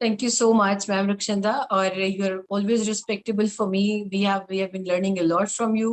Thank you so much, Ma'am Rakshanda. Or you're always respectable for me. We have been learning a lot from you.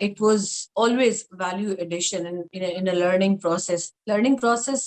it was always value addition in a learning process. Learning process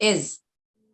is.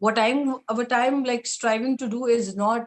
what I'm like striving to do is not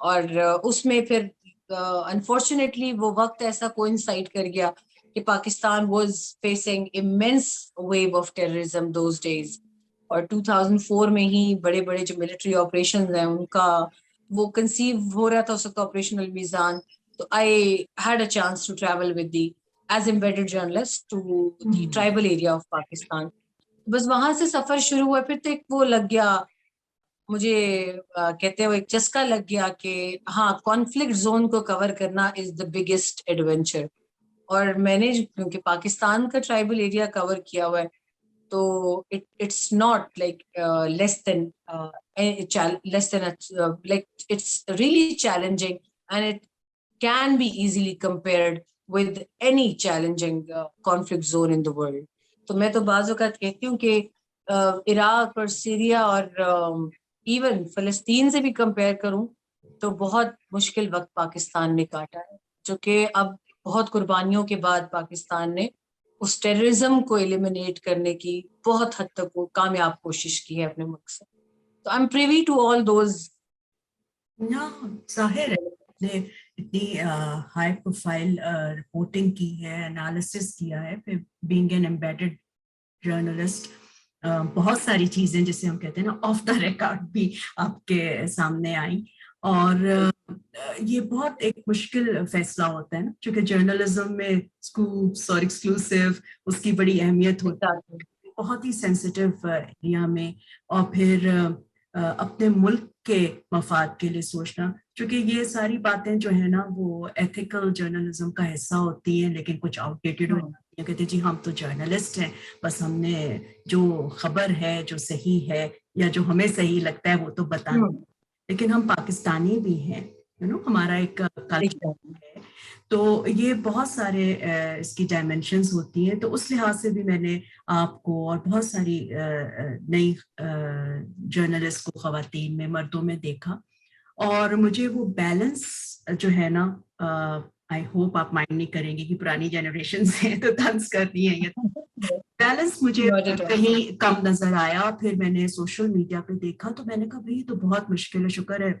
اور اس میں پھر unfortunately وہ وقت ایسا coincide کر گیا کہ Pakistan was facing a menace wave of terrorism those days, اور 2004 میں ہی بڑے بڑے جو ملٹری آپریشنز ہیں ان کا وہ کنسیو ہو رہا تھا اس وقت آپریشن المیزان. تو I had a chance to travel with the as embedded journalist to the tribal area of Pakistan. بس وہاں سے سفر شروع ہوا, پھر تو ایک وہ لگ گیا مجھے, کہتے ہوئے ایک چسکا لگ گیا کہ ہاں کانفلکٹ زون کو کور کرنا از دا بگیسٹ ایڈونچر. اور میں نے کیونکہ پاکستان کا ٹرائبل ایریا کور کیا ہوا ہے تو it's not like less than like it's really challenging and it can be easily compared with any challenging conflict zone in the world. تو میں تو بعض اوقات کہتی ہوں کہ عراق اور سیریا اور ایون فلسطین سے بھی کمپیئر کروں تو بہت مشکل وقت پاکستان نے کاٹا ہے, جو کہ اب بہت قربانیوں کے بعد پاکستان نے اس ٹیررزم کو ایلیمینیٹ کرنے کی بہت حد تک وہ کامیاب کوشش کی ہے اپنے ملک سے. تو I am privy to all those. ظاہر ہے نے اتنی ہائی پروفائل رپورٹنگ کی ہے, انالیسس کیا ہے, پھر بینگ این ایمبیڈڈ جرنلسٹ بہت ساری چیزیں جسے ہم کہتے ہیں نا آف دا ریکارڈ بھی آپ کے سامنے آئیں, اور یہ بہت ایک مشکل فیصلہ ہوتا ہے نا, چونکہ جرنلزم میں اسکوپس اور ایکسکلوسیو اس کی بڑی اہمیت ہوتی ہے بہت ہی سینسٹیو ایریا میں, اور پھر اپنے ملک کے مفاد کے لیے سوچنا, چونکہ یہ ساری باتیں جو ہے نا وہ ایتھیکل جرنلزم کا حصہ ہوتی ہیں لیکن کچھ آؤٹ ڈیٹڈ ہو جاتی ہیں. کہتے جی ہم تو جرنلسٹ ہیں, بس ہم نے جو خبر ہے جو صحیح ہے یا جو ہمیں صحیح لگتا ہے وہ تو بتانا, لیکن ہم پاکستانی بھی ہیں, ہمارا ایک کلچر ہے. تو یہ بہت سارے اس کی ڈائمینشنز ہوتی ہیں. تو اس لحاظ سے بھی میں نے آپ کو اور بہت ساری نئی جرنلسٹ کو خواتین میں مردوں میں دیکھا, اور مجھے وہ بیلنس جو ہے نا, آئی ہوپ آپ مائنڈ نہیں کریں گے کہ پرانی جنریشن سے تو طنز کر رہی ہیں, یہ بیلنس مجھے کہیں کم نظر آیا. پھر میں نے سوشل میڈیا پہ دیکھا تو میں نے کہا بھائی تو بہت مشکل ہے, شکر ہے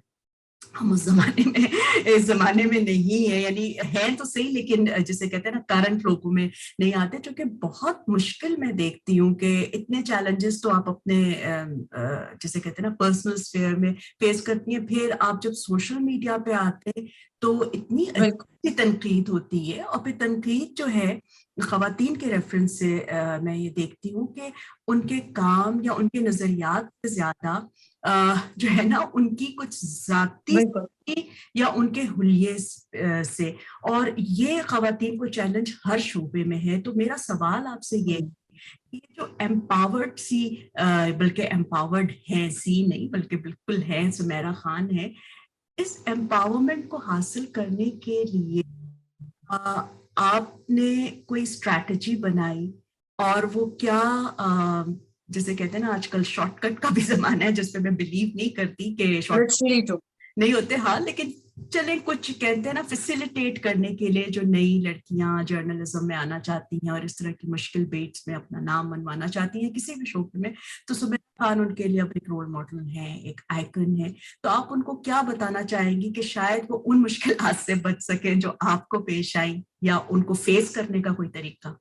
ہم اس زمانے میں نہیں ہے, یعنی ہیں تو صحیح لیکن جسے کہتے ہیں نا کرنٹ لوگوں میں نہیں آتے, چونکہ بہت مشکل میں دیکھتی ہوں کہ اتنے چیلنجز تو آپ اپنے جسے کہتے ہیں نا پرسنل اسفیئر میں فیس کرتی ہیں, پھر آپ جب سوشل میڈیا پہ آتے تو اتنی تنقید ہوتی ہے, اور پھر تنقید جو ہے خواتین کے ریفرنس سے میں یہ دیکھتی ہوں کہ ان کے کام یا ان کے نظریات سے زیادہ جو ہے نا ان کی کچھ ذاتی یا ان کے حلیے سے, اور یہ خواتین کو چیلنج ہر شعبے میں ہے. تو میرا سوال آپ سے یہ جو امپاورڈ سی بلکہ امپاورڈ ہیں سی نہیں بلکہ بالکل ہے سمیرا خان ہے, اس امپاورمنٹ کو حاصل کرنے کے لیے آپ نے کوئی اسٹریٹجی بنائی, اور وہ کیا جسے کہتے ہیں نا آج کل شارٹ کٹ کا بھی زمانہ ہے جس پہ میں بلیو نہیں کرتی کہ شارٹ کٹ نہیں ہوتے, ہاں لیکن چلیں کچھ کہتے ہیں نا فیسیلیٹیٹ کرنے کے لیے جو نئی لڑکیاں جرنلزم میں آنا چاہتی ہیں اور اس طرح کی مشکل بیٹس میں اپنا نام منوانا چاہتی ہیں کسی بھی شعبے میں, تو سمیرا خان ان کے لیے اب ایک رول ماڈل ہیں, ایک آئیکن ہے. تو آپ ان کو کیا بتانا چاہیں گی کہ شاید وہ ان مشکلات سے بچ سکیں جو آپ کو پیش آئی, یا ان کو فیس کرنے کا کوئی طریقہ؟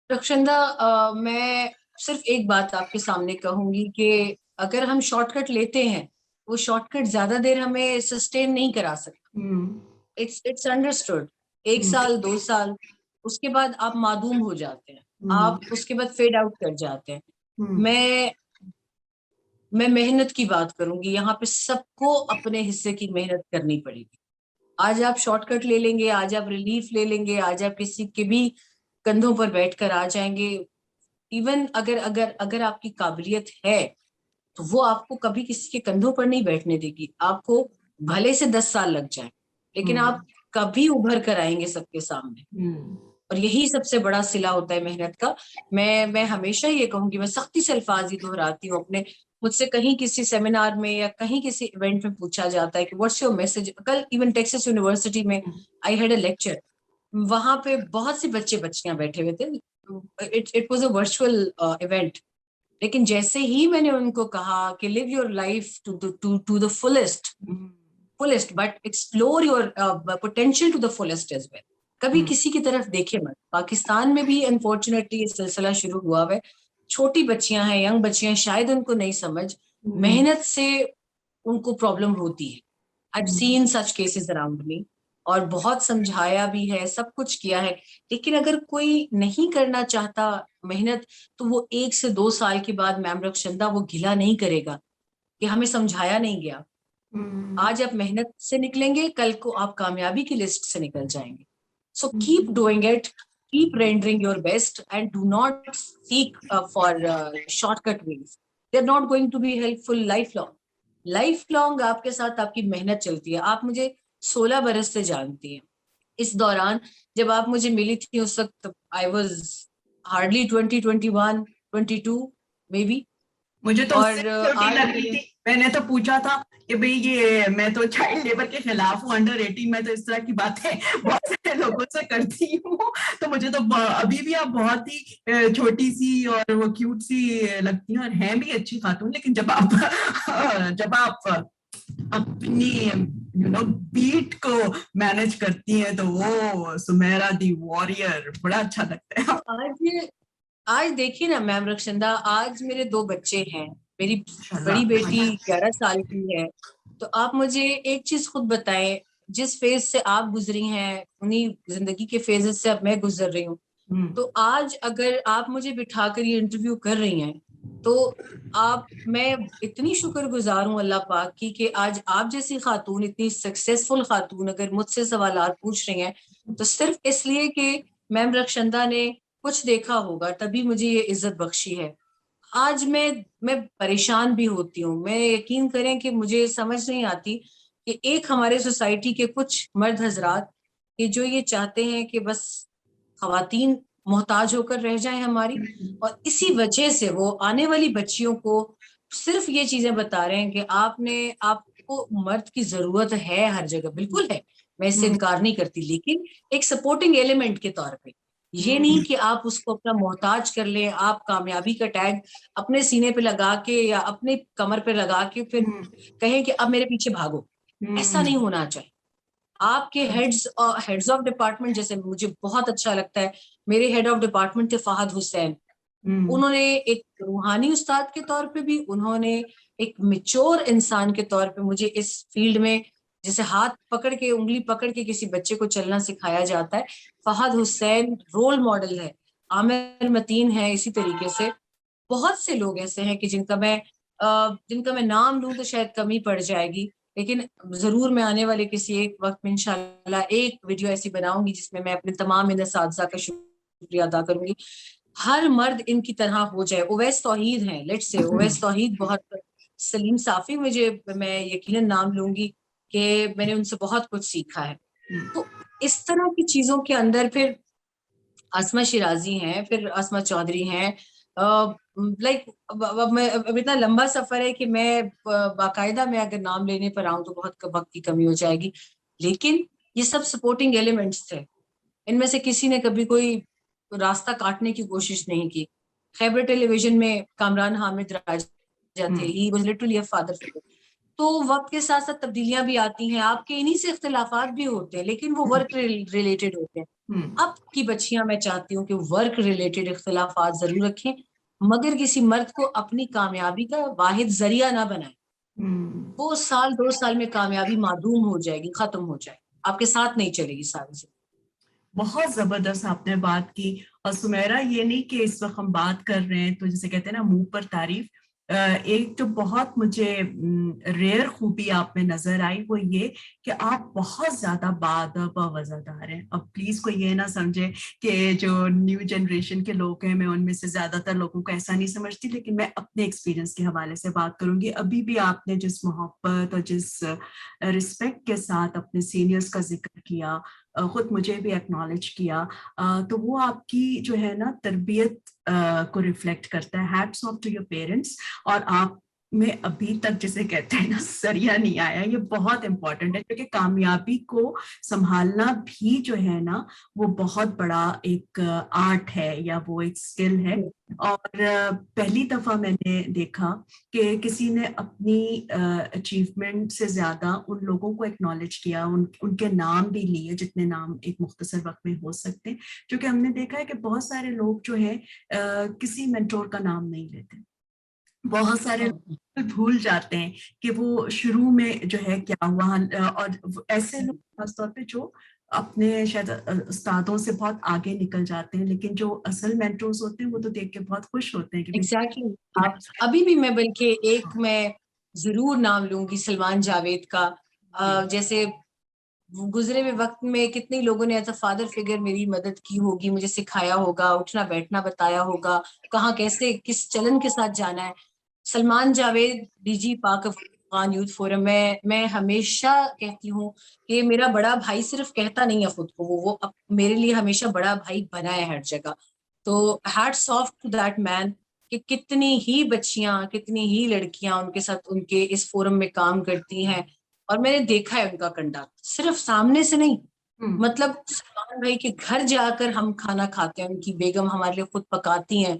رخشندہ, میں صرف ایک بات آپ کے سامنے کہوں گی کہ اگر ہم شارٹ کٹ لیتے ہیں وہ شارٹ کٹ زیادہ دیر ہمیں سسٹین نہیں کرا سکتا. اٹس انڈرسٹوڈ, 1 سال 2 سال اس کے بعد آپ معدوم ہو جاتے ہیں, آپ اس کے بعد فیڈ آؤٹ کر جاتے ہیں. میں محنت کی بات کروں گی, یہاں پہ سب کو اپنے حصے کی محنت کرنی پڑے گی. آج آپ شارٹ کٹ لے لیں گے, آج آپ ریلیف لے لیں گے, آج آپ کسی کے بھی کندھوں پر بیٹھ کر آ جائیں گے, ایون اگر آپ کی قابلیت ہے تو وہ آپ کو کبھی کسی کے کندھوں پر نہیں بیٹھنے دے گی. آپ کو بھلے سے 10 سال لگ جائیں لیکن آپ کبھی ابھر کر آئیں گے سب کے سامنے, اور یہی سب سے بڑا صلہ ہوتا ہے محنت کا. میں ہمیشہ یہ کہوں گی, میں سختی سے الفاظ ہی دہراتی ہوں اپنے, مجھ سے کہیں کسی سیمینار میں یا کہیں کسی ایونٹ میں پوچھا جاتا ہے کہ واٹس یور میسج. کل ایون ٹیکساس یونیورسٹی میں آئی ہیڈ اے لیکچر, وہاں پہ بہت سے بچیاں بیٹھے ہوئے تھے. It was a virtual event, لیکن جیسے ہی میں نے ان کو کہا کہ live your life to the fullest but explore your potential to the fullest as well. کبھی کسی کی طرف دیکھے مت. پاکستان میں بھی انفارچونیٹلی یہ سلسلہ شروع ہوا ہے. چھوٹی بچیاں ہیں, ینگ بچیاں, شاید ان کو نہیں سمجھ, محنت سے ان کو پرابلم ہوتی ہے. I've seen such cases around me, اور بہت سمجھایا بھی ہے, سب کچھ کیا ہے, لیکن اگر کوئی نہیں کرنا چاہتا محنت تو وہ 1 سے 2 سال کے بعد میم رخشندہ وہ گلا نہیں کرے گا کہ ہمیں سمجھایا نہیں گیا. آج آپ محنت سے نکلیں گے, کل کو آپ کامیابی کی لسٹ سے نکل جائیں گے. So keep doing it, keep rendering your best and do not seek for shortcut ways. They're not going to be helpful lifelong. Life long آپ کے ساتھ آپ کی محنت چلتی ہے. آپ مجھے 16 برس سے جانتی ہیں. اس دوران جب آپ مجھے ملی تھی اس وقت I was hardly 21 maybe. مجھے تو اور چھوٹی لگ رہی تھی. میں نے تو پوچھا تھا کہ بھئی یہ میں تو چائلڈ لیبر کے خلاف ہوں, انڈر 18, میں تو اس طرح کی باتیں بہت سارے لوگوں سے کرتی ہوں, تو مجھے تو ابھی بھی آپ بہت ہی چھوٹی سی اور وہ کیوٹ سی لگتی ہیں, اور ہیں بھی اچھی خاتون. لیکن جب آپ اپنی بیٹ کو مینج کرتی ہیں تو وہ سمیرا دی وارئر بڑا اچھا لگتا ہے. آج دیکھیے نا میم رخشندہ, آج میرے 2 بچے ہیں. میری بڑی بیٹی 11 سال کی ہے. تو آپ مجھے ایک چیز خود بتائیں, جس فیز سے آپ گزری ہیں انہی زندگی کے فیزز سے اب میں گزر رہی ہوں. تو آج اگر آپ مجھے بٹھا کر یہ انٹرویو کر رہی ہیں تو میں اتنی شکر گزار ہوں اللہ پاک کی کہ آج آپ جیسی خاتون, اتنی سکسیسفل خاتون اگر مجھ سے سوالات پوچھ رہی ہیں تو صرف اس لیے کہ میم رخشندہ نے کچھ دیکھا ہوگا تبھی مجھے یہ عزت بخشی ہے. آج میں پریشان بھی ہوتی ہوں. میں یقین کریں کہ مجھے سمجھ نہیں آتی کہ ایک ہمارے سوسائٹی کے کچھ مرد حضرات کہ جو یہ چاہتے ہیں کہ بس خواتین محتاج ہو کر رہ جائیں ہماری, اور اسی وجہ سے وہ آنے والی بچیوں کو صرف یہ چیزیں بتا رہے ہیں کہ آپ کو مرد کی ضرورت ہے ہر جگہ. بالکل ہے, میں اس سے انکار نہیں کرتی, لیکن ایک سپورٹنگ ایلیمنٹ کے طور پہ. یہ نہیں کہ آپ اس کو اپنا محتاج کر لیں, آپ کامیابی کا ٹیگ اپنے سینے پہ لگا کے یا اپنے کمر پہ لگا کے پھر کہیں کہ اب میرے پیچھے بھاگو. ایسا نہیں ہونا چاہیے. آپ کے ہیڈز آف ڈپارٹمنٹ, جیسے مجھے بہت اچھا لگتا ہے, میرے ہیڈ آف ڈپارٹمنٹ تھے فہد حسین. انہوں نے ایک روحانی استاد کے طور پہ بھی, انہوں نے ایک میچور انسان کے طور پہ مجھے اس فیلڈ میں, جیسے ہاتھ پکڑ کے انگلی پکڑ کے کسی بچے کو چلنا سکھایا جاتا ہے, فہد حسین رول ماڈل ہے. عامر متین ہے اسی طریقے سے. بہت سے لوگ ایسے ہیں کہ جن کا میں نام لوں تو شاید کمی پڑ جائے گی, لیکن ضرور میں آنے والے کسی ایک وقت میں انشاءاللہ ایک ویڈیو ایسی بناؤں گی جس میں اپنے تمام ان اساتذہ کا شکریہ ادا کروں گی. ہر مرد ان کی طرح ہو جائے. اویس توحید ہیں, لیٹس سے اویس توحید بہت, سلیم صافی میں یقیناً نام لوں گی کہ میں نے ان سے بہت کچھ سیکھا ہے. تو اس طرح کی چیزوں کے اندر پھر اسما شیرازی ہیں, پھر اسما چودھری ہیں. لائک اب اتنا لمبا سفر ہے کہ میں باقاعدہ میں اگر نام لینے پر آؤں تو بہت وقت کی کمی ہو جائے گی, لیکن یہ سب سپورٹنگ ایلیمنٹس تھے. ان میں سے کسی نے کبھی کوئی راستہ کاٹنے کی کوشش نہیں کی. خیبر ٹیلی ویژن میں کامران حامد راجہ تھے, he was literally a father figure. تو وقت کے ساتھ ساتھ تبدیلیاں بھی آتی ہیں, آپ کے انہی سے اختلافات بھی ہوتے ہیں لیکن وہ ورک ریلیٹڈ ہوتے ہیں. اب کی بچیاں میں چاہتی ہوں کہ ورک ریلیٹڈ اختلافات ضرور رکھیں, مگر کسی مرد کو اپنی کامیابی کا واحد ذریعہ نہ بنائیں. وہ 1-2 سال میں کامیابی معدوم ہو جائے گی, ختم ہو جائے گی, آپ کے ساتھ نہیں چلے گی ساری زندگی. بہت زبردست آپ نے بات کی. اور سمیرا, یہ نہیں کہ اس وقت ہم بات کر رہے ہیں تو جسے کہتے ہیں نا منہ پر تعریف, ایک جو بہت مجھے ریئر خوبی آپ میں نظر آئی وہ یہ کہ آپ بہت زیادہ باادب و وزادار ہیں. اب پلیز کوئی یہ نہ سمجھے کہ جو نیو جنریشن کے لوگ ہیں میں ان میں سے زیادہ تر لوگوں کو ایسا نہیں سمجھتی, لیکن میں اپنے ایکسپیرینس کے حوالے سے بات کروں گی. ابھی بھی آپ نے جس محبت اور جس رسپیکٹ کے ساتھ اپنے سینئرز کا ذکر کیا, خود مجھے بھی ایکنالج کیا, تو وہ آپ کی جو ہے نا تربیت کو ریفلیکٹ کرتا ہے. Hats of two your parents. اور آپ میں ابھی تک جسے کہتے ہیں نا سریا نہیں آیا. یہ بہت امپورٹنٹ ہے کیونکہ کامیابی کو سنبھالنا بھی جو ہے نا وہ بہت بڑا ایک آرٹ ہے یا وہ ایک اسکل ہے. اور پہلی دفعہ میں نے دیکھا کہ کسی نے اپنی اچیومنٹ سے زیادہ ان لوگوں کو ایکنالج کیا, ان کے نام بھی لیے جتنے نام ایک مختصر وقت میں ہو سکتے ہیں. کیونکہ ہم نے دیکھا ہے کہ بہت سارے لوگ جو ہیں کسی مینٹور کا نام نہیں لیتے. بہت سارے لوگ بھول جاتے ہیں کہ وہ شروع میں جو ہے کیا ہوا, اور ایسے لوگ خاص طور پہ جو اپنے شاید استادوں سے بہت آگے نکل جاتے ہیں, لیکن جو اصل مینٹورز ہوتے ہیں وہ تو دیکھ کے بہت خوش ہوتے ہیں کہ ایگزیکٹلی. آپ ابھی بھی میں بلکہ ایک میں ضرور نام لوں گی سلمان جاوید کا. جیسے گزرے ہوئے وقت میں کتنے لوگوں نے ایز اے فادر فگر میری مدد کی ہوگی, مجھے سکھایا ہوگا, اٹھنا بیٹھنا بتایا ہوگا, کہاں کیسے کس چلن کے ساتھ جانا ہے. Salman Javed D G Pak Afghan youth forum میں ہمیشہ کہتی ہوں کہ میرا بڑا بھائی صرف کہتا نہیں ہے خود کو, وہ میرے لیے ہمیشہ بڑا بھائی بنا ہے ہر جگہ. تو ہیٹس آف ٹو دیٹ مین کہ کتنی ہی بچیاں کتنی ہی لڑکیاں ان کے ساتھ ان کے اس فورم میں کام کرتی ہیں, اور میں نے دیکھا ہے ان کا کنڈکٹ صرف سامنے سے نہیں. مطلب سلمان بھائی کے گھر جا کر ہم کھانا کھاتے ہیں, ان کی بیگم ہمارے لیے خود پکاتی ہیں.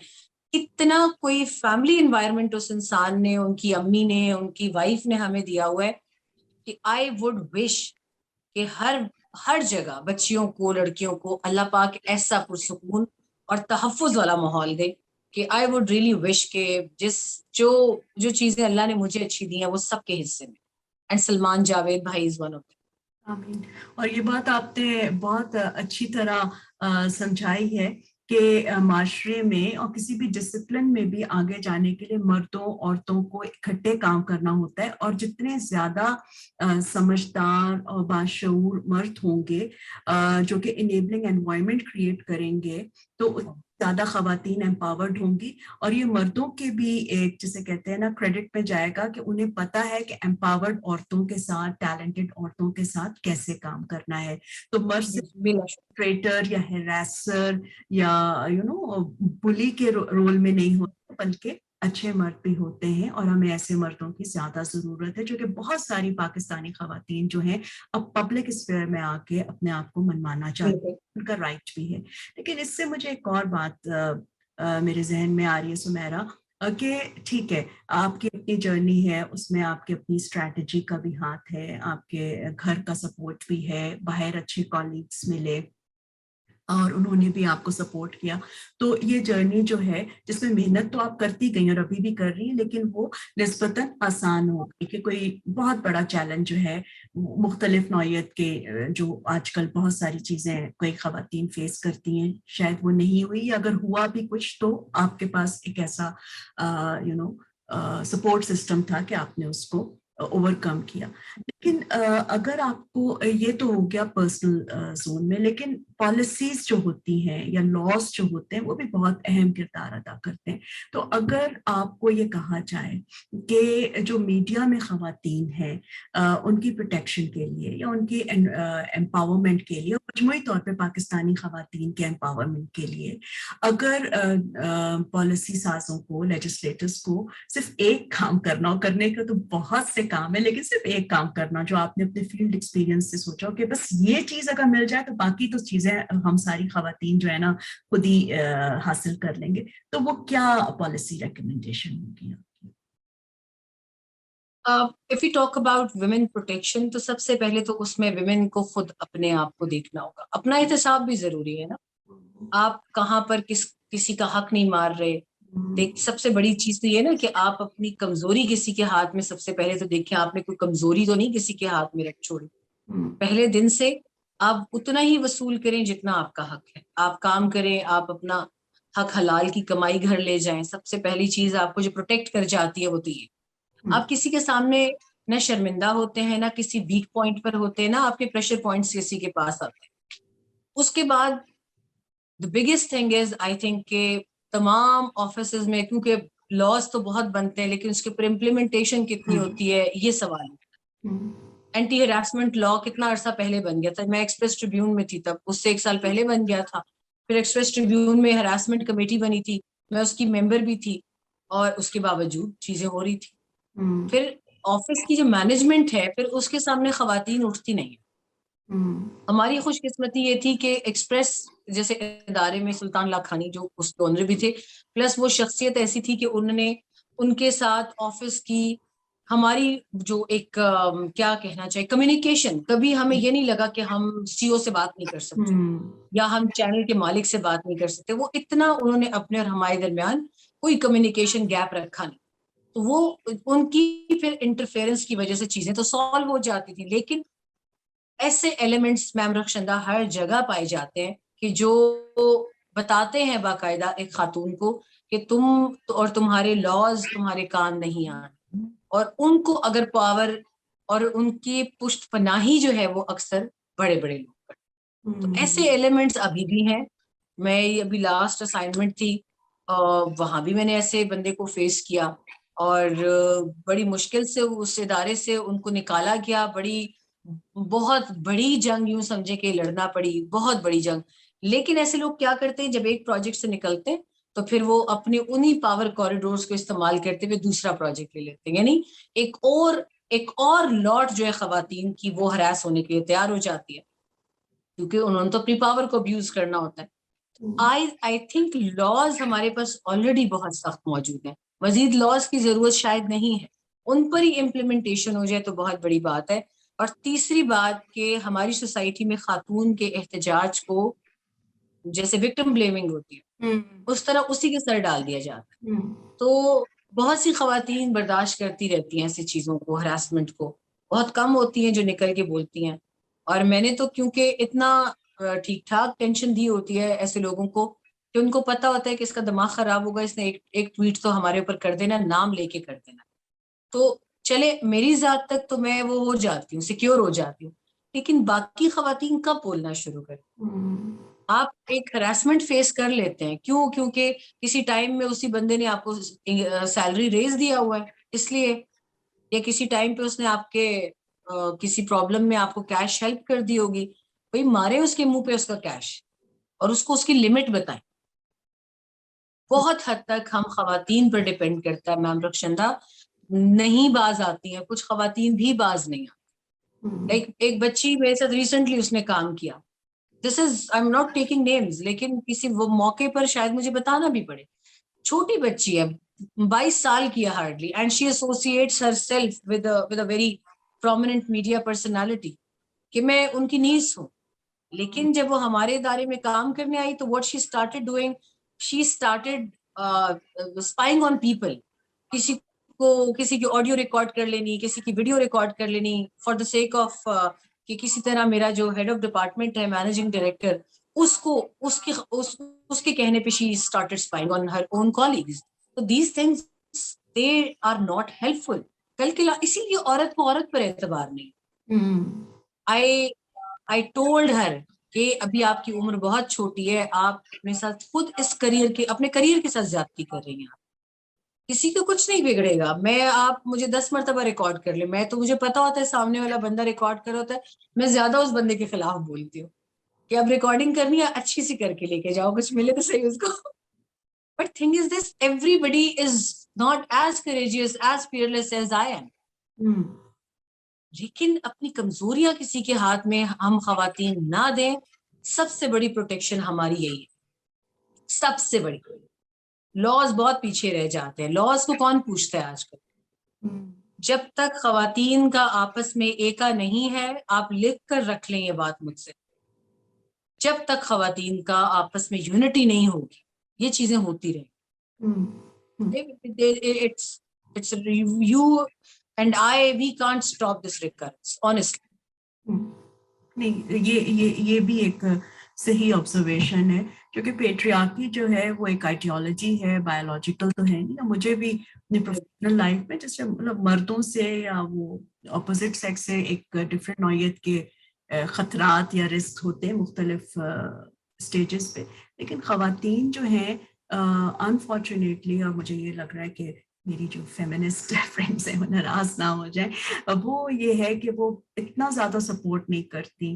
اتنا کوئی فیملی انوائرمنٹ اس انسان نے, ان کی امی نے, ان کی وائف نے ہمیں دیا ہوا ہے کہ آئی وڈ وش کہ ہر جگہ بچیوں کو لڑکیوں کو اللہ پاک ایسا پرسکون اور تحفظ والا ماحول دے کہ آئی وڈ ریئلی وش کہ جو چیزیں اللہ نے مجھے اچھی دی ہیں وہ سب کے حصے میں. اینڈ سلمان جاوید بھائی از ون آف them. آمین. اور یہ بات آپ نے بہت اچھی طرح سمجھائی ہے کہ معاشرے میں اور کسی بھی ڈسپلن میں بھی آگے جانے کے لیے مردوں عورتوں کو اکٹھے کام کرنا ہوتا ہے, اور جتنے زیادہ سمجھدار اور باشعور مرد ہوں گے جو کہ انیبلنگ انوائرمنٹ کریٹ کریں گے تو زیادہ خواتین امپاورڈ ہوں گی. اور یہ مردوں کے بھی ایک جسے کہتے ہیں نا کریڈٹ پہ جائے گا کہ انہیں پتا ہے کہ امپاورڈ عورتوں کے ساتھ ٹیلنٹڈ عورتوں کے ساتھ کیسے کام کرنا ہے. تو مرد ٹریٹر یا ہیراسر یا بلی کے رول میں نہیں ہوتے بلکہ اچھے مرد بھی ہوتے ہیں, اور ہمیں ایسے مردوں کی زیادہ ضرورت ہے جو کہ بہت ساری پاکستانی خواتین جو ہیں اب پبلک اسفیئر میں آ کے اپنے آپ کو منوانا چاہتی ہیں, ان کا رائٹ بھی ہے. لیکن اس سے مجھے ایک اور بات میرے ذہن میں آ رہی ہے سمیرا کہ ٹھیک ہے آپ کی اپنی جرنی ہے, اس میں آپ کی اپنی اسٹریٹجی کا بھی ہاتھ ہے, آپ کے گھر کا سپورٹ بھی ہے, باہر اچھے کولیگس ملے اور انہوں نے بھی آپ کو سپورٹ کیا. تو یہ جرنی جو ہے جس میں محنت تو آپ کرتی گئی اور ابھی بھی کر رہی ہیں, لیکن وہ نسبتاً آسان ہو گئی کہ کوئی بہت بڑا چیلنج جو ہے مختلف نوعیت کے جو آج کل بہت ساری چیزیں کوئی خواتین فیس کرتی ہیں شاید وہ نہیں ہوئی, اگر ہوا بھی کچھ تو آپ کے پاس ایک ایسا سپورٹ سسٹم تھا کہ آپ نے اس کو اوور کم کیا. لیکن اگر آپ کو یہ تو ہو گیا پرسنل زون میں, لیکن پالیسیز جو ہوتی ہیں یا لاس جو ہوتے ہیں وہ بھی بہت اہم کردار ادا کرتے ہیں. تو اگر آپ کو یہ کہا جائے کہ جو میڈیا میں خواتین ہیں ان کی پروٹیکشن کے لیے یا ان کی امپاورمنٹ کے لیے, مجموعی طور پہ پاکستانی خواتین کے امپاورمنٹ کے لیے اگر پالیسی سازوں کو لیجسلیٹرز کو صرف ایک کام کرنا ہو, کرنے کا تو بہت سے کام ہے لیکن صرف ایک کام کرنا جو آپ نے اپنے فیلڈ ایکسپیرینس سے سوچا کہ بس یہ چیز اگر مل جائے تو باقی تو چیزیں ہم ساری خواتین جو ہے نا خود ہی حاصل کر لیں گے, تو وہ کیا پالیسی ریکمنڈیشن ہوگی؟ if we talk about women protection تو سب سے پہلے تو اس میں women کو خود اپنے آپ کو دیکھنا ہوگا, اپنا احتساب بھی ضروری ہے نا. آپ کہاں پر کسی کا حق نہیں مار رہے. سب سے بڑی چیز تو یہ نا کہ آپ اپنی کمزوری کسی کے ہاتھ میں سب سے پہلے تو دیکھیں, آپ نے کوئی کمزوری تو نہیں کسی کے ہاتھ میں رکھ چھوڑی. پہلے دن سے آپ اتنا ہی وصول کریں جتنا آپ کا حق ہے, آپ کام کریں, آپ اپنا حق حلال کی کمائی گھر لے جائیں. سب سے پہلی چیز آپ کو جو پروٹیکٹ کر جاتی ہے وہ تو یہ, آپ کسی کے سامنے نہ شرمندہ ہوتے ہیں, نہ کسی ویک پوائنٹ پر ہوتے ہیں, نہ آپ کے پریشر پوائنٹس کسی کے پاس آتے ہیں. اس کے بعد the biggest thing is I think کہ تمام آفیسز میں, کیونکہ لاز تو بہت بنتے ہیں لیکن اس کے اوپر امپلیمنٹیشن کتنی ہوتی ہے یہ سوال ہے. اینٹی ہراسمنٹ لا کتنا عرصہ پہلے بن گیا تھا, میں ایکسپریس ٹریبیون میں تھی تب, اس سے 1 سال پہلے بن گیا تھا. پھر ایکسپریس ٹریبیون میں ہراسمنٹ کمیٹی بنی تھی, میں اس کی ممبر بھی تھی, اور اس کے باوجود چیزیں ہو رہی تھی. پھر آفس کی جو مینجمنٹ ہے پھر اس کے سامنے خواتین اٹھتی نہیں ہیں. ہماری خوش قسمتی یہ تھی کہ ایکسپریس جیسے ادارے میں سلطان لاکھانی جو اس کے اونر بھی تھے, پلس وہ شخصیت ایسی تھی کہ انہوں نے ان کے ساتھ آفس کی ہماری جو ایک کیا کہنا چاہیے کمیونیکیشن, کبھی ہمیں یہ نہیں لگا کہ ہم سی او سے بات نہیں کر سکتے یا ہم چینل کے مالک سے بات نہیں کر سکتے. وہ اتنا انہوں نے اپنے اور ہمارے درمیان کوئی کمیونیکیشن گیپ رکھا نہیں, تو وہ ان کی پھر انٹرفیئرنس کی وجہ سے چیزیں تو سالو ہو جاتی تھی. لیکن ایسے ایلیمنٹس میم رخشندہ ہر جگہ پائے جاتے ہیں کہ جو بتاتے ہیں باقاعدہ ایک خاتون کو کہ تم اور تمہارے لاز تمہارے کام نہیں آنے, اور ان کو اگر پاور اور ان کی پشت پناہی جو ہے وہ اکثر بڑے بڑے لوگ کرتے. تو ایسے ایلیمنٹس ابھی بھی ہیں. میں ابھی لاسٹ اسائنمنٹ تھی, وہاں بھی میں نے ایسے بندے کو فیس کیا اور بڑی مشکل سے اس ادارے سے ان کو نکالا گیا. بہت بڑی جنگ یوں سمجھے کہ لڑنا پڑی, بہت بڑی جنگ. لیکن ایسے لوگ کیا کرتے ہیں جب ایک پروجیکٹ سے نکلتے ہیں تو پھر وہ اپنے انہی پاور کوریڈورز کو استعمال کرتے ہوئے دوسرا پروجیکٹ لے لیتے ہیں, یعنی ایک اور لاٹ جو ہے خواتین کی وہ ہراس ہونے کے لیے تیار ہو جاتی ہے کیونکہ انہوں نے تو اپنی پاور کو ابیوز کرنا ہوتا ہے. آئی تھنک لاز ہمارے پاس آلریڈی بہت سخت موجود ہیں, مزید لاز کی ضرورت شاید نہیں ہے, ان پر ہی امپلیمنٹیشن ہو جائے تو بہت بڑی بات ہے. اور تیسری بات کہ ہماری سوسائٹی میں خاتون کے احتجاج کو جیسے وکٹم بلیمنگ ہوتی ہے اس طرح اسی کے سر ڈال دیا جاتا ہے. تو بہت سی خواتین برداشت کرتی رہتی ہیں ایسی چیزوں کو, ہراسمنٹ کو, بہت کم ہوتی ہیں جو نکل کے بولتی ہیں. اور میں نے تو کیونکہ اتنا ٹھیک ٹھاک ٹینشن دی ہوتی ہے ایسے لوگوں کو کہ ان کو پتا ہوتا ہے کہ اس کا دماغ خراب ہوگا, اس نے ایک ٹویٹ تو ہمارے اوپر کر دینا, نام لے کے کر دینا, تو چلے میری ذات تک تو میں وہ ہو جاتی ہوں, سیکیور ہو جاتی ہوں. لیکن باقی خواتین کب بولنا شروع کریں؟ آپ ایک ہراسمنٹ فیس کر لیتے ہیں, کیونکہ کسی ٹائم میں اسی بندے نے آپ کو سیلری ریز دیا ہوا ہے اس لیے, یا کسی ٹائم پہ اس نے آپ کے کسی پرابلم میں آپ کو کیش ہیلپ کر دی ہوگی, بھئی مارے اس کے منہ پہ اس کا کیش اور اس کو اس کی لمٹ بتائیں. بہت حد تک ہم خواتین پر ڈیپینڈ کرتا ہے میم رخشندہ, نہیں باز آتی ہیں, کچھ خواتین بھی باز نہیں آتی. ایک بچی میرے ساتھ ریسنٹلی اس نے کام کیا, this is I am not taking names, لیکن کسی وہ موقع پر شاید مجھے بتانا بھی پڑے. چھوٹی بچی ہے, 22 سال کی ہے hardly, and she associates her self with a very prominent media personality کہ میں ان کی نیس ہوں. لیکن جب وہ ہمارے ادارے میں کام کرنے آئی تو what she started doing, she started spying on people. کسی کی آڈیو ریکارڈ کر لینی, کسی کی ویڈیو ریکارڈ کر لینی فار دا سیک آف کہ کسی طرح میرا جو ہیڈ آف ڈپارٹمنٹ ہے مینیجنگ ڈائریکٹر اس کے کہنے پہ she started spying on her own colleagues. So these things they are not helpful. کل کے اسی لیے عورت کو عورت پر اعتبار نہیں. I told her کہ ابھی آپ کی عمر بہت چھوٹی ہے, آپ اپنے ساتھ خود اپنے کریئر کے ساتھ زیادتی کر رہی ہیں. کسی کو کچھ نہیں بگڑے گا, آپ مجھے 10 مرتبہ ریکارڈ کر لیں, مجھے پتا ہوتا ہے سامنے والا بندہ ریکارڈ کر ہوتا ہے, میں زیادہ اس بندے کے خلاف بولتی ہوں کہ اب ریکارڈنگ کرنی ہے اچھی سی کر کے لے کے جاؤ, کچھ ملے تو صحیح اس کو. But thing is this, everybody is not as courageous, as fearless as I am. لیکن اپنی کمزوریاں کسی کے ہاتھ میں ہم خواتین نہ دیں. سب سے بڑی پروٹیکشن ہماری یہی ہے, سب سے بڑی. لاز بہت پیچھے رہ جاتے ہیں, لاز کو کون پوچھتا ہے آج کل. جب تک خواتین کا آپس میں ایکا نہیں ہے, آپ لکھ کر رکھ لیں یہ بات مجھ سے, جب تک خواتین کا آپس میں یونٹی نہیں ہوگی یہ چیزیں ہوتی رہیں. You and we can't stop this recurrence, honestly. نہیں, یہ بھی ایک صحیح آبزرویشن ہے, کیونکہ پیٹریارکی جو ہے وہ ایک آئیڈیالوجی ہے, بایولوجیکل تو ہے نہیں. مجھے بھی اپنی پروفیشنل لائف میں جیسے مطلب مردوں سے یا وہ اپوزٹ سیکس سے ایک ڈفرینٹ نوعیت کے خطرات یا رسک ہوتے ہیں مختلف اسٹیجز پہ, لیکن خواتین جو ہیں انفارچونیٹلی, اور مجھے یہ لگ رہا ہے کہ میری جو فیمنسٹ فرینڈس ہیں وہ ناراض نہ ہو جائیں, وہ یہ ہے کہ وہ اتنا زیادہ سپورٹ نہیں کرتی.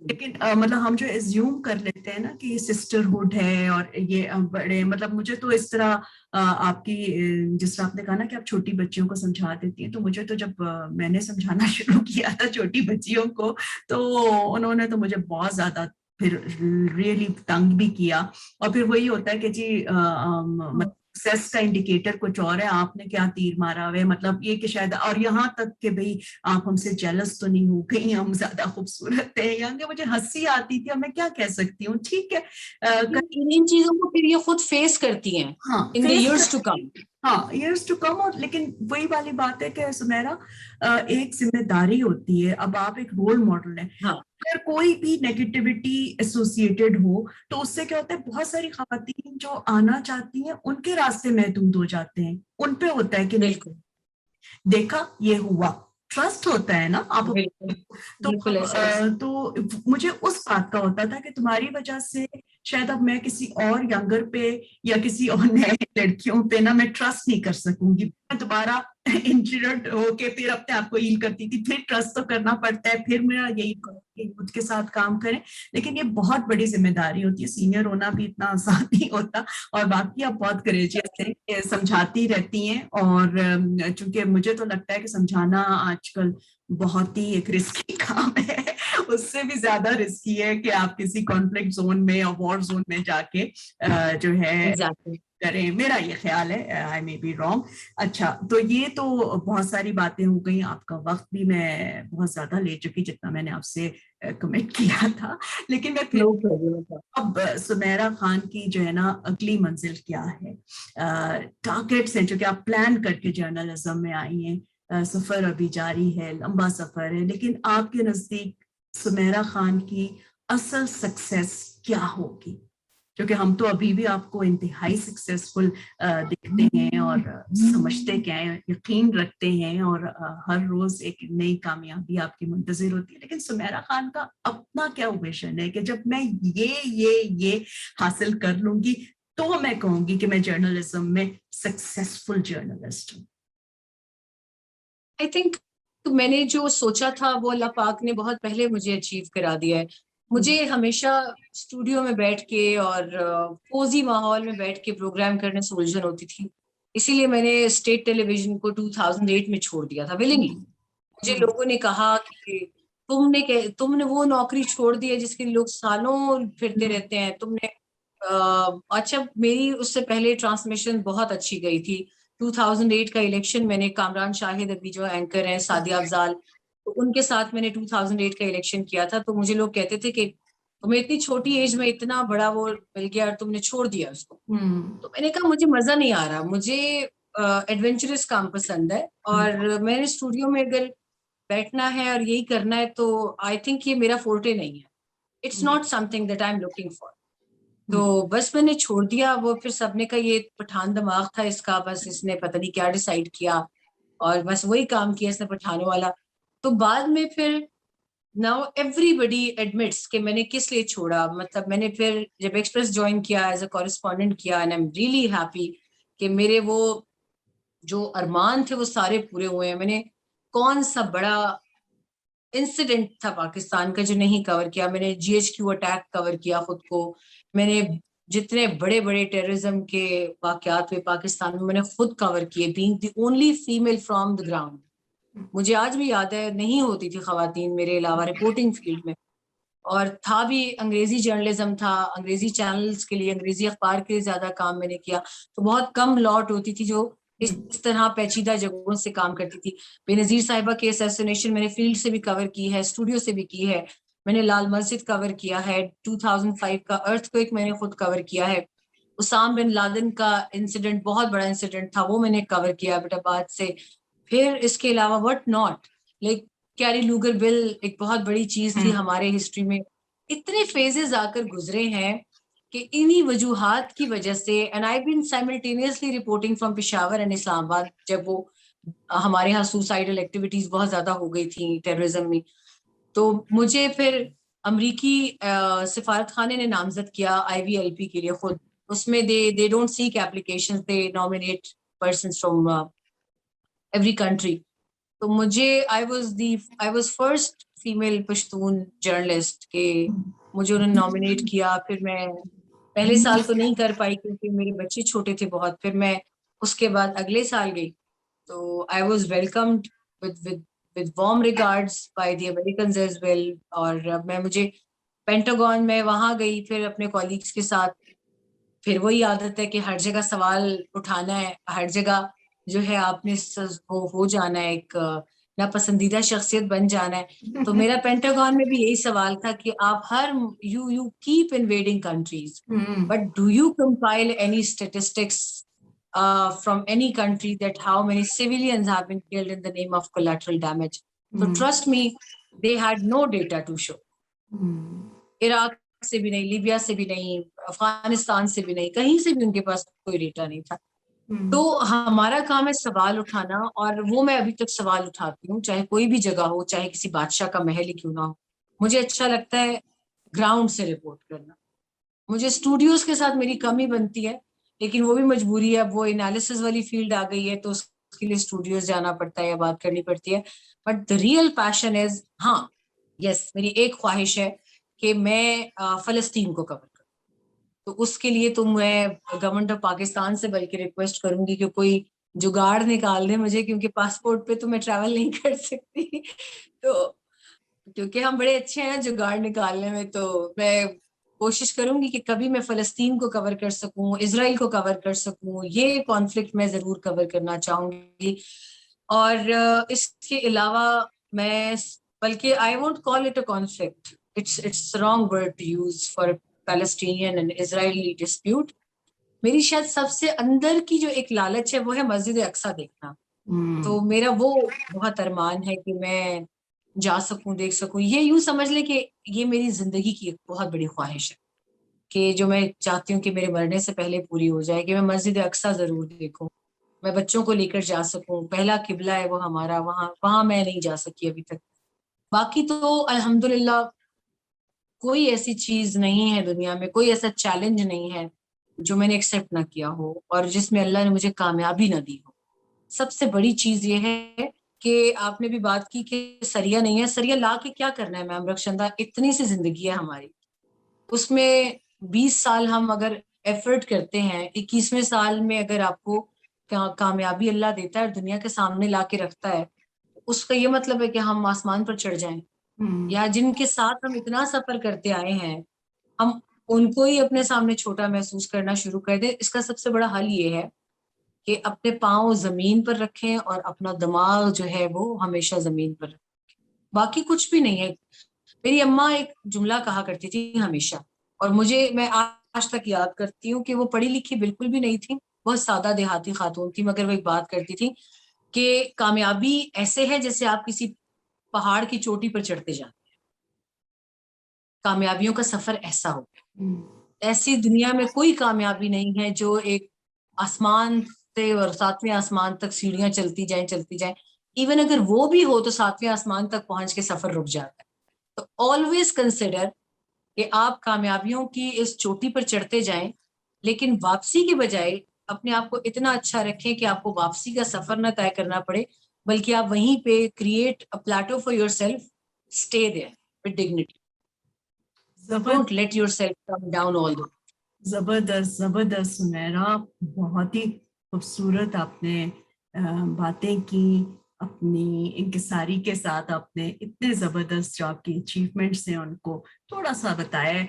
لیکن مطلب ہم جو ایزیوم کر لیتے ہیں نا کہ یہ سسٹرہڈ ہے اور یہ بڑے مطلب مجھے تو اس طرح آپ کی جس طرح آپ نے کہا نا کہ آپ چھوٹی بچیوں کو سمجھا دیتی ہیں، تو مجھے تو جب میں نے سمجھانا شروع کیا تھا چھوٹی بچیوں کو تو انہوں نے تو مجھے بہت زیادہ پھر ریئلی تنگ بھی کیا. اور پھر وہی ہوتا ہے کہ جی سکسیس کا انڈیکیٹر کچھ اور ہے، آپ نے کیا تیر مارا ہوئے، مطلب یہ کہ شاید، اور یہاں تک کہ بھئی آپ ہم سے جیلس تو نہیں ہو گئی، ہم زیادہ خوبصورت ہیں، یہاں کہ مجھے ہنسی آتی تھی اور میں کیا کہہ سکتی ہوں. ٹھیک ہے ان چیزوں کو پھر یہ خود فیس کرتی ہیں ہاں in the years to come. ہاں ایئرس ٹو کم. اور لیکن وہی والی بات ہے کہ سمیرا ایک ذمہ داری ہوتی ہے. اب آپ ایک رول ماڈل ہیں، ہاں اگر کوئی بھی نیگیٹیوٹی ایسوسیٹڈ ہو تو اس سے کیا ہوتا ہے، بہت ساری خواتین جو آنا چاہتی ہیں ان کے راستے محدود ہو جاتے ہیں. ان پہ ہوتا ہے کہ بالکل دیکھا یہ ہوا، ٹرسٹ ہوتا ہے نا آپ. بالکل تو بالکل ایسا ہے. تو مجھے اس بات کا ہوتا تھا کہ تمہاری وجہ سے شاید اب میں کسی اور ینگر پہ یا کسی اور نئے لڑکیوں پہ نا میں ٹرسٹ نہیں کر سکوں گی. میں دوبارہ انسیڈنٹ ہو کے پھر اپنے آپ کو ہیل کرتی تھی، پھر ٹرسٹ تو کرنا پڑتا ہے، پھر میرا یہی خود کے ساتھ کام کریں. لیکن یہ بہت بڑی ذمہ داری ہوتی ہے، سینئر ہونا بھی اتنا آسان نہیں ہوتا. اور باقی آپ بہت کریجیس ہیں، سمجھاتی رہتی ہیں. اور چونکہ مجھے تو لگتا ہے کہ سمجھانا آج کل بہت ہی ایک رسکی کام ہے، اس سے بھی زیادہ رسکی ہے کہ آپ کسی کانفلکٹ زون میں اور وار زون میں جا کے جو ہے کریں. میرا یہ خیال ہے، آئی مے بی رانگ. اچھا تو یہ تو بہت ساری باتیں ہو گئیں، آپ کا وقت بھی میں بہت زیادہ لے چکی جتنا میں نے آپ سے کمٹ کیا تھا. لیکن میں پھر اب سمیرا خان کی جو ہے نا اگلی منزل کیا ہے، ٹارگیٹس ہیں جو کہ آپ پلان کر کے جرنلزم میں آئی ہیں. سفر ابھی جاری ہے، لمبا سفر ہے، لیکن آپ کے نزدیک سمیرا خان کی اصل سکسیس کیا ہوگی؟ کیونکہ ہم تو ابھی بھی آپ کو انتہائی سکسیسفل دیکھتے ہیں اور سمجھتے کیا ہیں، یقین رکھتے ہیں، اور ہر روز ایک نئی کامیابی آپ کی منتظر ہوتی ہے. لیکن سمیرا خان کا اپنا کیا ویژن ہے کہ جب میں یہ حاصل کر لوں گی تو میں کہوں گی کہ میں جرنلزم میں سکسیسفل جرنلسٹ ہوں؟ آئی تھنک میں نے جو سوچا تھا وہ اللہ پاک نے بہت پہلے مجھے اچیو کرا دیا ہے. مجھے ہمیشہ اسٹوڈیو میں بیٹھ کے اور کوزی ماحول میں بیٹھ کے پروگرام کرنے سے الجھن ہوتی تھی، اسی لیے میں نے اسٹیٹ ٹیلی ویژن کو 2008 میں چھوڑ دیا تھا ولنگلی. مجھے لوگوں نے کہا کہ تم نے وہ نوکری چھوڑ دی ہے جس کے لوگ سالوں پھرتے رہتے ہیں. تم نے اچھا میری اس سے پہلے ٹرانسمیشن بہت اچھی گئی تھی. 2008 کا الیکشن میں نے کامران شاہد ابھی جو اینکر ہیں، سعدیہ افضال، تو ان کے ساتھ میں نے 2008 کا الیکشن کیا تھا. تو مجھے لوگ کہتے تھے کہ تمہیں اتنی چھوٹی ایج میں اتنا بڑا وہ مل گیا اور تم نے چھوڑ دیا اس کو. تو میں نے کہا مجھے مزہ نہیں آ رہا، مجھے ایڈونچرس کام پسند ہے، اور میں نے اسٹوڈیو میں اگر بیٹھنا ہے اور یہی کرنا ہے تو آئی تھنک یہ میرا فورٹے نہیں ہے. It's not something that I am looking for. تو بس میں نے چھوڑ دیا وہ. پھر سب نے کہا یہ پٹھان دماغ تھا اس کا، بس اس نے پتہ نہیں کیا ڈیسائیڈ کیا اور بس وہی کام کیا اس نے پٹھانوں والا. تو بعد میں پھر ناؤ ایوری بڈی ایڈمٹس کہ میں نے کس لیے چھوڑا. مطلب میں نے پھر جب ایکسپریس جوائن کیا ایز اے کورسپونڈنٹ کیا، and I am really happy کہ میرے وہ جو ارمان تھے وہ سارے پورے ہوئے ہیں. میں نے کون سا بڑا انسیڈنٹ تھا پاکستان کا جو نہیں کور کیا. میں نے جی ایچ کیو اٹیک کور کیا خود کو. میں نے جتنے بڑے بڑے ٹیررزم کے واقعات ہوئے پاکستان میں نے خود کور کیے، being the only female from the ground. مجھے آج بھی یاد ہے نہیں ہوتی تھی خواتین میرے علاوہ رپورٹنگ فیلڈ میں، اور تھا بھی انگریزی جرنلزم تھا، انگریزی چینلز کے لیے، انگریزی اخبار کے لیے زیادہ کام میں نے کیا. تو بہت کم لاٹ ہوتی تھی جو اس طرح پیچیدہ جگہوں سے کام کرتی تھی. بے نظیر صاحبہ کے اسیسینیشن میں نے فیلڈ سے بھی کور کی ہے، اسٹوڈیو سے بھی کی ہے. میں نے لال مسجد کور کیا ہے. 2005 کا ارتھ کوئک میں نے خود کور کیا ہے. اسام بن لادن کا انسیڈنٹ بہت بڑا انسیڈنٹ تھا، وہ میں نے کور کیا بیٹ آباد سے. پھر اس کے علاوہ what not, like carry Lugar bill ایک بہت بڑی چیز تھی ہمارے ہسٹری میں. اتنے فیزز آ کر گزرے ہیں کہ انہی وجوہات کی وجہ سے، and I been simultaneously reporting from Peshawar and Islamabad, جب وہ ہمارے یہاں سوسائڈل ایکٹیویٹیز بہت زیادہ ہو گئی تھیں ٹیررزم میں. تو مجھے پھر امریکی سفارت خانے نے نامزد کیا IVLP کے لیے خود. اس میں they don't seek applications, they nominate persons from every country. تو مجھے I was first female Pashtun journalist کہ مجھے انہوں نے نامینیٹ کیا. پھر میں پہلے سال تو نہیں کر پائی کیونکہ میرے بچے چھوٹے تھے بہت. پھر میں اس کے بعد اگلے سال گئی. تو I was welcomed with warm regards by the Americans as well. اور مجھے پینٹاگون میں وہاں گئی پھر اپنے کولیگس کے ساتھ. پھر وہی عادت ہے کہ ہر جگہ سوال اٹھانا ہے, ہر جگہ جو ہے آپ نے ہو جانا ہے, ایک ناپسندیدہ شخصیت بن جانا ہے. تو میرا پینٹاگون میں بھی یہی سوال تھا کہ آپ you keep invading countries, but do you compile any statistics from any country that how many civilians have been killed in the name of collateral damage? So trust me, they had no data to show. Iraq سے بھی نہیں, Libya سے بھی نہیں, افغانستان سے بھی نہیں, کہیں سے بھی ان کے پاس کوئی ڈیٹا نہیں تھا. تو ہمارا کام ہے سوال اٹھانا, اور وہ میں ابھی تک سوال اٹھاتی ہوں, چاہے کوئی بھی جگہ ہو, چاہے کسی بادشاہ کا محل ہی کیوں نہ ہو. مجھے اچھا لگتا ہے گراؤنڈ سے رپورٹ کرنا. مجھے اسٹوڈیوز کے ساتھ میری کمی بنتی ہے, لیکن وہ بھی مجبوری ہے. اب وہ انالیسس والی فیلڈ آ گئی ہے تو اس کے لیے اسٹوڈیوز جانا پڑتا ہے یا بات کرنی پڑتی ہے. بٹ دا ریئل پیشن از, ہاں یس, میری ایک خواہش ہے کہ میں فلسطین کو کور کروں. تو اس کے لیے تو میں گورنمنٹ آف پاکستان سے بلکہ ریکویسٹ کروں گی کہ کوئی جگاڑ نکال دے مجھے, کیونکہ پاسپورٹ پہ تو میں ٹریول نہیں کر سکتی. تو کیونکہ ہم بڑے اچھے ہیں جگاڑ نکالنے میں, تو میں کوشش کروں گی کہ کبھی میں فلسطین کو کور کر سکوں, اسرائیل کو کور کر سکوں. یہ کانفلکٹ میں ضرور کور کرنا چاہوں گی. اور اس کے علاوہ میں بلکہ I won't call it a conflict. It's the wrong word to use for a Palestinian and Israeli dispute. میری شاید سب سے اندر کی جو ایک لالچ ہے وہ ہے مسجد اقصیٰ دیکھنا. تو میرا وہ بہت ارمان ہے کہ میں جا سکوں, دیکھ سکوں. یہ یوں سمجھ لیں کہ یہ میری زندگی کی ایک بہت بڑی خواہش ہے کہ جو میں چاہتی ہوں کہ میرے مرنے سے پہلے پوری ہو جائے, کہ میں مسجد اقصیٰ ضرور دیکھوں, میں بچوں کو لے کر جا سکوں. پہلا قبلہ ہے وہ ہمارا, وہاں میں نہیں جا سکی ابھی تک. باقی تو الحمدللہ کوئی ایسی چیز نہیں ہے دنیا میں, کوئی ایسا چیلنج نہیں ہے جو میں نے ایکسیپٹ نہ کیا ہو اور جس میں اللہ نے مجھے کامیابی نہ دی ہو. سب سے بڑی چیز یہ ہے کہ آپ نے بھی بات کی کہ سریا نہیں ہے. سریا لا کے کیا کرنا ہے میم رخشندہ؟ اتنی سی زندگی ہے ہماری, اس میں 20 سال ہم اگر ایفرٹ کرتے ہیں, 21ویں سال میں اگر آپ کو کامیابی اللہ دیتا ہے اور دنیا کے سامنے لا کے رکھتا ہے, اس کا یہ مطلب ہے کہ ہم آسمان پر چڑھ جائیں. یا جن کے ساتھ ہم اتنا سفر کرتے آئے ہیں, ہم ان کو ہی اپنے سامنے چھوٹا محسوس کرنا شروع کر دیں. اس کا سب سے بڑا حل یہ ہے کہ اپنے پاؤں زمین پر رکھیں اور اپنا دماغ جو ہے وہ ہمیشہ زمین پر رکھیں. باقی کچھ بھی نہیں ہے. میری اماں ایک جملہ کہا کرتی تھی ہمیشہ, اور میں آج تک یاد کرتی ہوں کہ وہ پڑھی لکھی بالکل بھی نہیں تھی, بہت سادہ دیہاتی خاتون تھی, مگر وہ ایک بات کرتی تھی کہ کامیابی ایسے ہے جیسے آپ کسی پہاڑ کی چوٹی پر چڑھتے جاتے ہیں. کامیابیوں کا سفر ایسا ہو. ایسی دنیا میں کوئی کامیابی نہیں ہے جو ایک آسمان سے اور 7ویں آسمان تک سیڑھیاں چلتی جائیں. ایون اگر وہ بھی ہو تو 7ویں آسمان تک پہنچ کے سفر رک جاتا ہے. تو آلویز کنسیڈر کہ آپ کامیابیوں کی اس چوٹی پر چڑھتے جائیں, لیکن واپسی کے بجائے اپنے آپ کو اتنا اچھا رکھیں کہ آپ کو واپسی کا سفر نہ طے کرنا پڑے, بلکہ آپ وہیں پہ create a plateau for yourself, stay there with dignity. Don't let yourself come down all the way. زبردست سمیرا, بہت ہی خوبصورت آپ نے باتیں کی. اپنی انکساری کے ساتھ آپ نے اتنے زبردست جو آپ کی اچیومنٹس ہیں ان کو تھوڑا سا بتایا.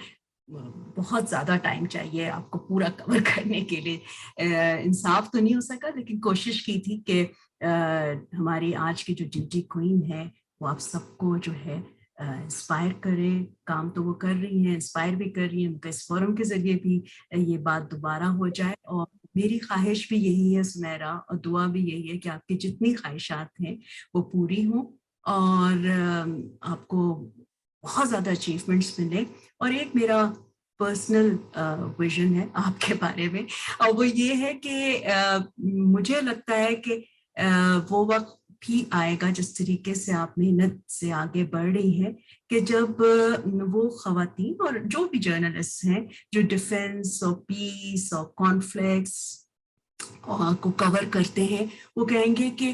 بہت زیادہ ٹائم چاہیے آپ کو پورا کور کرنے کے لیے. انصاف تو نہیں ہو سکا, لیکن کوشش کی تھی کہ ہماری آج کی جو ڈیوٹی کوئین ہے وہ آپ سب کو جو ہے انسپائر کرے. کام تو وہ کر رہی ہیں, انسپائر بھی کر رہی ہیں. ان کا اس فورم کے ذریعے بھی یہ بات دوبارہ ہو جائے. اور میری خواہش بھی یہی ہے سمیرا, اور دعا بھی یہی ہے کہ آپ کی جتنی خواہشات ہیں وہ پوری ہوں اور آپ کو بہت زیادہ اچیومنٹس ملے. اور ایک میرا پرسنل ویژن ہے آپ کے بارے میں, اور وہ یہ ہے کہ مجھے لگتا ہے کہ وہ وقت بھی آئے گا جس طریقے سے آپ محنت سے آگے بڑھ رہی ہیں, کہ جب وہ خواتین اور جو بھی جرنلسٹ ہیں جو ڈیفنس اور پیس اور کانفلکٹس کو کور کرتے ہیں, وہ کہیں گے کہ